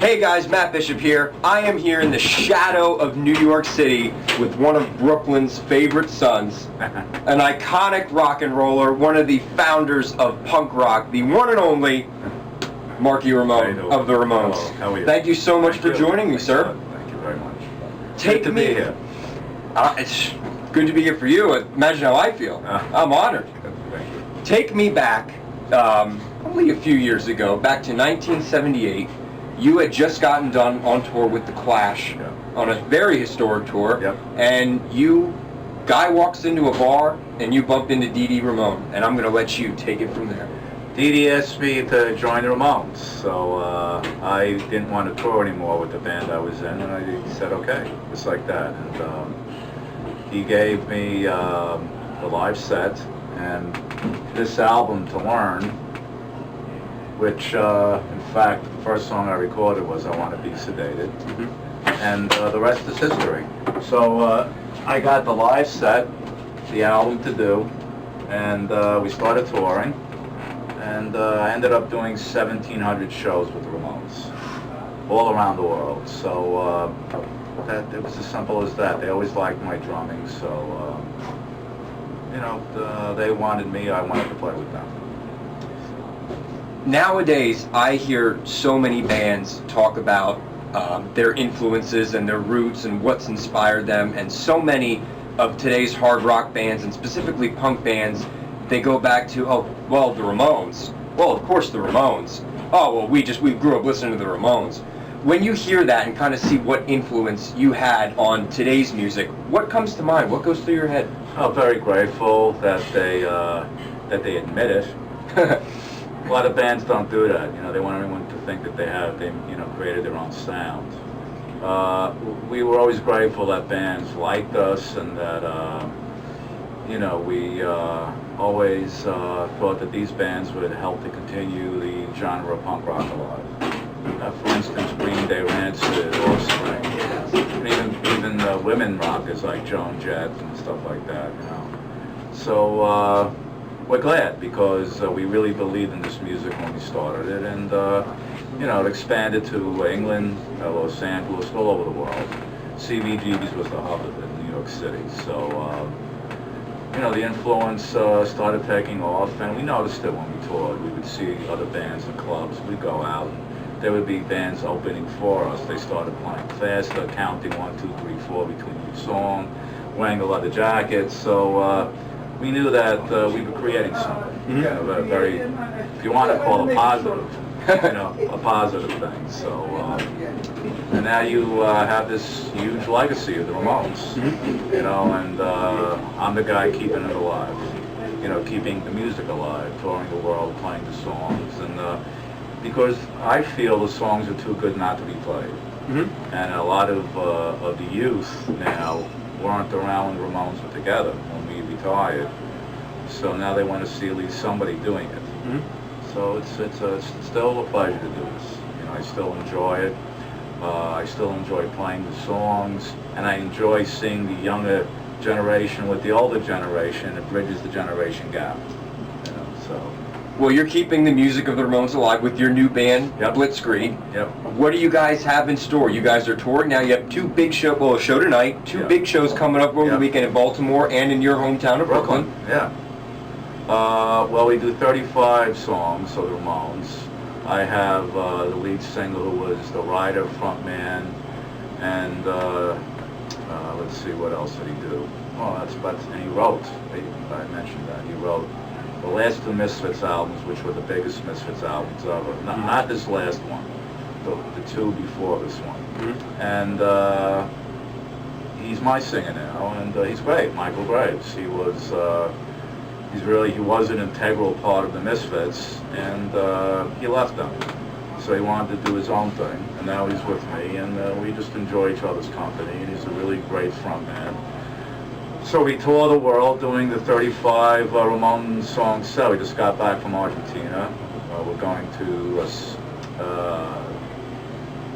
Hey guys, Matt Bishop here. I am here in the shadow of New York City with one of Brooklyn's favorite sons, an iconic rock and roller, one of the founders of punk rock, the one and only Marky Ramone of the Ramones. Hello. How are you? Thank you so much for joining me, sir. Thank you very much. Take Good to me be here. It's good to be here for you. Imagine how I feel. I'm honored. Thank you. Take me back, only a few years ago, back to 1978. You had just gotten done on tour with The Clash, on a very historic tour, and guy walks into a bar, and you bump into Dee Dee Ramone, and I'm going to let you take it from there. Dee Dee asked me to join the Ramones, so I didn't want to tour anymore with the band I was in, and I said okay, just like that. And he gave me the live set and this album to learn, which in fact the first song I recorded was I Want to Be Sedated, and the rest is history. So I got the live set, the album to do, and we started touring, and I ended up doing 1,700 shows with the Ramones all around the world. So it was as simple as that. They always liked my drumming, so they wanted me, I wanted to play with them. Nowadays, I hear so many bands talk about their influences and their roots and what's inspired them, and so many of today's hard rock bands, and specifically punk bands, they go back to, oh, well, the Ramones. Well, of course the Ramones. Oh, well, we grew up listening to the Ramones. When you hear that and kind of see what influence you had on today's music, what comes to mind? What goes through your head? I'm very grateful that they admit it. A lot of bands don't do that. They want everyone to think that they created their own sound. We were always grateful that bands liked us, and that we always thought that these bands would help to continue the genre of punk rock alive. For instance, Green Day, Rancid, Offspring, and even women rockers like Joan Jett and stuff like that. So we're glad, because we really believed in this music when we started it, and it expanded to England, Los Angeles, all over the world. CBGB's was the hub of it in New York City. So the influence started taking off, and we noticed it when we toured. We would see other bands in clubs. We'd go out, and there would be bands opening for us. They started playing faster, counting 1, 2, 3, 4 between each song, wearing the leather jackets. So we knew that we were creating something, very, if you want to call it positive, a positive thing. So, and now you have this huge legacy of the Ramones, and I'm the guy keeping it alive, keeping the music alive, touring the world, playing the songs, and because I feel the songs are too good not to be played, and a lot of the youth now weren't around when the Ramones were together when we retired, so now they want to see at least somebody doing it. So it's still a pleasure to do this. I still enjoy it. I still enjoy playing the songs, and I enjoy seeing the younger generation with the older generation. It bridges the generation gap. Well, you're keeping the music of the Ramones alive with your new band, Blizkrieg. What do you guys have in store? You guys are touring now. You have two big shows, well, a show tonight, two big shows coming up over the weekend in Baltimore and in your hometown of Brooklyn. Well, we do 35 songs of the Ramones. I have the lead singer who was the writer, frontman, and let's see, what else did he do? Oh, and he wrote, I mentioned that, he wrote the last two Misfits albums, which were the biggest Misfits albums ever. Not this last one, the two before this one. And he's my singer now, and he's great. Michael Graves. He was an integral part of the Misfits, and he left them. So he wanted to do his own thing, and now he's with me, and we just enjoy each other's company, and he's a really great frontman. So we tour the world doing the 35 Ramones song set. We just got back from Argentina. We're going to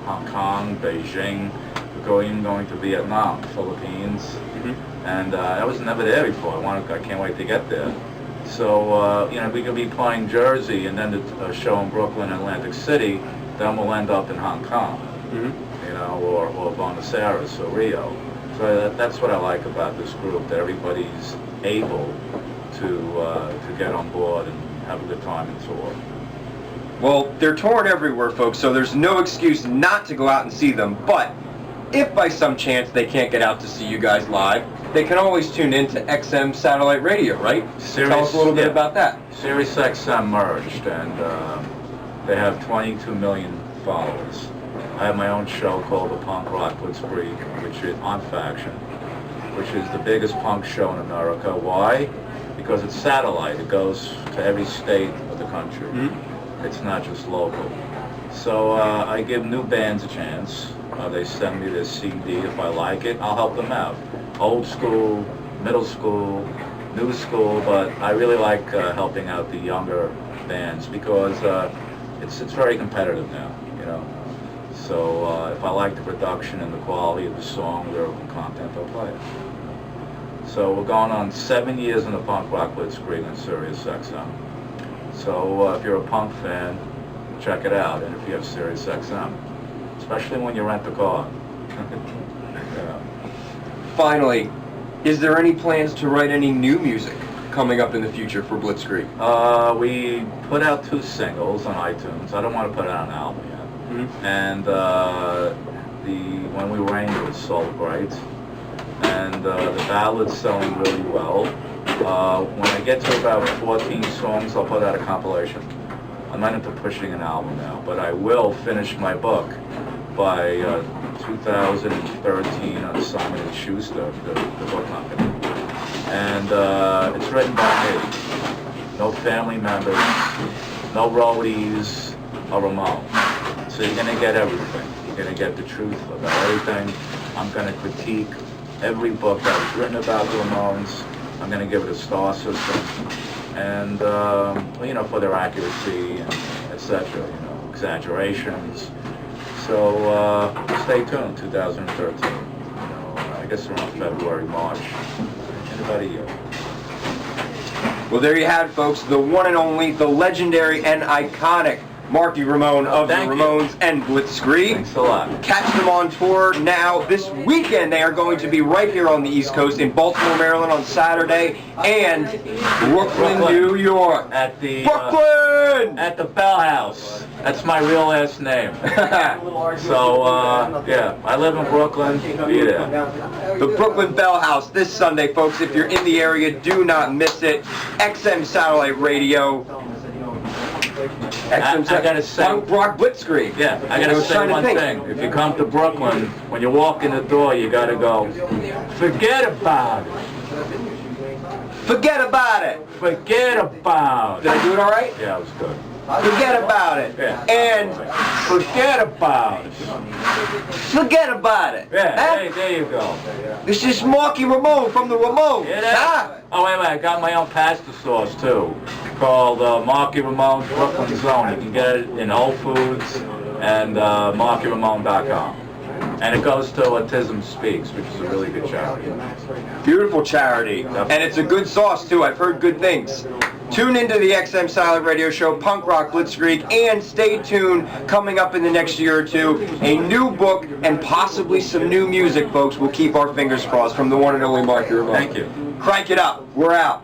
Hong Kong, Beijing. We're even going to Vietnam, Philippines. And I was never there before. I can't wait to get there. So, we're going to be playing Jersey, and then a show in Brooklyn and Atlantic City. then we'll end up in Hong Kong, you know, or Buenos Aires or Rio. So that's what I like about this group, that everybody's able to get on board and have a good time and tour. Well, they're touring everywhere, folks, so there's no excuse not to go out and see them. But if by some chance they can't get out to see you guys live, they can always tune in to XM satellite radio, right? Tell us a little bit about that. Sirius XM merged, and they have 22 million followers. I have my own show called the Punk Rock Blizkrieg, which is on Faction, which is the biggest punk show in America. Why? Because it's satellite. It goes to every state of the country. It's not just local. So I give new bands a chance. They send me this CD. If I like it, I'll help them out. Old school, middle school, new school, but I really like helping out the younger bands because it's very competitive now, you know. So if I like the production and the quality of the song, lyrical content, I'll play it. So we're going on 7 years in the Punk Rock Blizkrieg on Sirius XM. So if you're a punk fan, check it out, and if you have Sirius XM, especially when you rent the car. Yeah. Finally, is there any plans to write any new music coming up in the future for Blizkrieg? We put out 2 singles on iTunes. I don't want to put out an album yet. And the When We Rain was sold great, and the ballad's selling really well. When I get to about 14 songs, I'll put out a compilation. I'm not into pushing an album now, but I will finish my book by 2013 on Simon & Schuster, the book company. And it's written by me. No family members, no roadies, or Ramone. So you're going to get everything. You're going to get the truth about everything. I'm going to critique every book that was written about the Ramones. I'm going to give it a star system, and you know, for their accuracy and etc. You know, exaggerations. So stay tuned. 2013. You know, I guess around February, March, in about a year. Well, there you have it, folks. The one and only, the legendary and iconic Marky Ramone of the Ramones and Blizkrieg. Thanks a lot. Catch them on tour now. This weekend they are going to be right here on the East Coast in Baltimore, Maryland on Saturday, and Brooklyn, New York. At the Brooklyn! At the Bell House. That's my real last name. So yeah, I live in Brooklyn. Be there. The Brooklyn Bell House this Sunday, folks. If you're in the area, do not miss it. XM Satellite Radio. I gotta say, Punk Rock Blizkrieg. Yeah, I gotta say one thing. If you come to Brooklyn, when you walk in the door, you gotta go, forget about it. Forget about it. Forget about it. Did I do it all right? Yeah, it was good. Forget about it. Yeah. And forget about it. Forget about it. Yeah, Huh? hey, there you go. This is Marky Ramone from the Ramones. Yeah, Huh? Oh, wait a minute, I got my own pasta sauce, too, called Marky Ramone Brooklyn Zone. You can get it in Whole Foods and MarkyRamone.com. And it goes to Autism Speaks, which is a really good charity. Beautiful charity. And it's a good sauce, too. I've heard good things. Tune into the XM Silent Radio Show, Punk Rock Blizkrieg, and stay tuned. Coming up in the next year or two, a new book and possibly some new music, folks. We'll keep our fingers crossed from the one and only Marky Ramone. Thank you. Crank it up. We're out.